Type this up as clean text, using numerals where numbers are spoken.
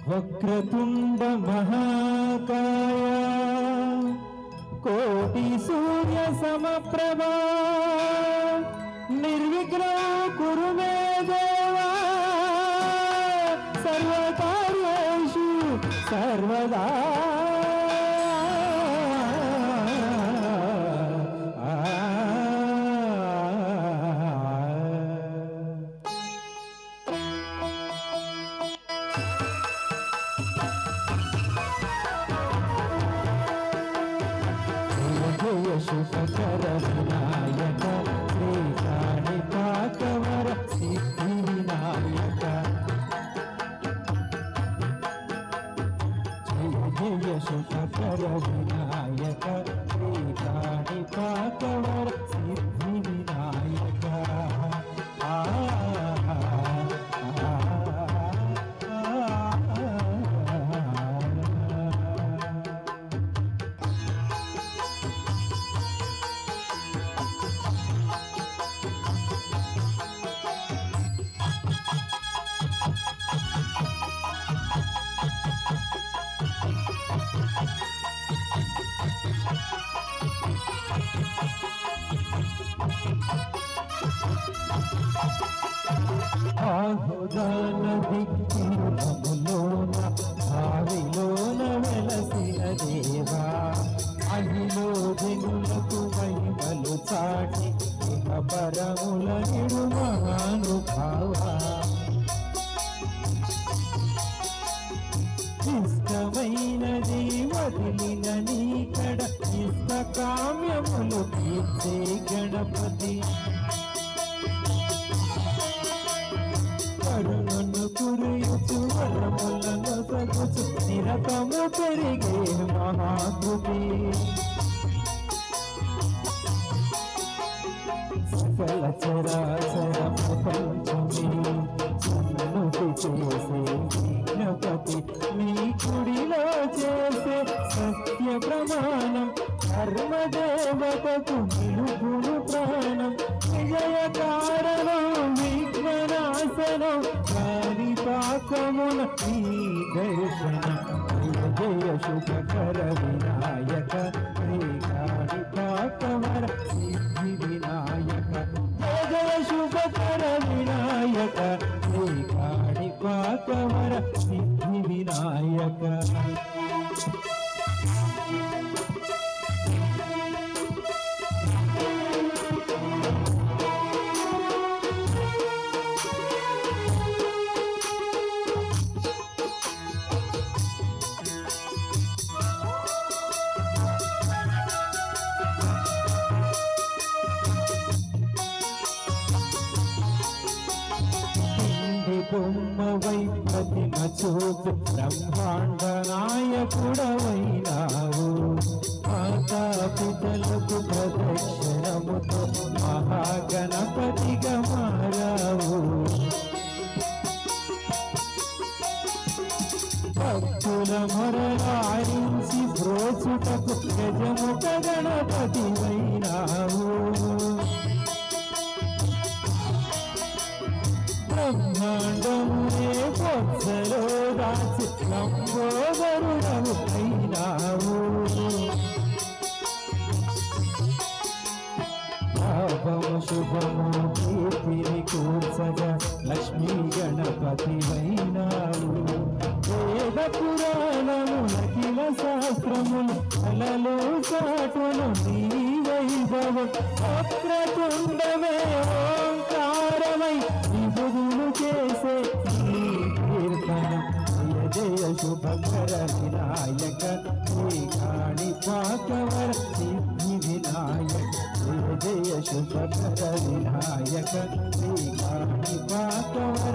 వక్రతుండ మహాకాయ కోటి సూర్య సమప్రభా నిర్విఘ్నం కురు మే దేవా సర్వకార్యేషు సర్వదా శుభకర వినాయక శ్రీ కాణిపాకవర సిద్ధి వినాయక జయ జయ శుభకర వినాయక శ్రీ కాణిపాకవర సిద్ధి వినాయక నది తీరములోన భావిలోన వెలసిన దేవా అహిలో జనులకు మహిమలు చాటి పరముల నిర్మహానుభావా ఇష్టమైనది వదిలిన నీకడ ఇష్ట కామ్యములు తీర్చే గణపతి కరుణను కురియుచు వరములను సగుచు నిరతము పెరిగే మహాకృతి సకల చరాచర ప్రపంచమే సన్నుతి చేసే గణపతి నీ కుడిలో చేసే సత్య ప్రమాణం ధర్మదేవతకు నిలుపును ప్రాణం విజయ కారణం విఘ్ననాశనం కాణిపాకమున ఈ దర్శనం జయ జయ శుభకర వినాయక శ్రీ కాణిపాకవర సిద్ధి వినాయక జయ జయ శుభకర వినాయక శ్రీ కాణిపాకవర సిద్ధి వినాయక బొమ్మవై ప్రతిమ చూపు బ్రహ్మాండ నాయకుడవైనావు మాతా పితలకు ప్రదక్షిణముతో మహాగణపతిగా మారావు భక్తుల మొరలాయించి బ్రోచుటకు గజముఖ గణపతివైనావు బ్రహ్మాండమునే పొత్సలో దాచి లంబోదరుడవు అయినావు పాపము శుభము కీర్తిని కూర్చగా లక్ష్మీ గణపతివైనావు వేద పురాణములకిల శాస్త్రములు కలలు చాటులు నీ వైభవం వక్రతుండమే ఓంకారమై విభుదులు చేసే నీ కీర్తనం జయ జయ శుభకర వినాయక శ్రీ కాణిపాకవర సిద్ధి వినాయక జయ జయ శుభకర వినాయక శ్రీ కాణిపాకవర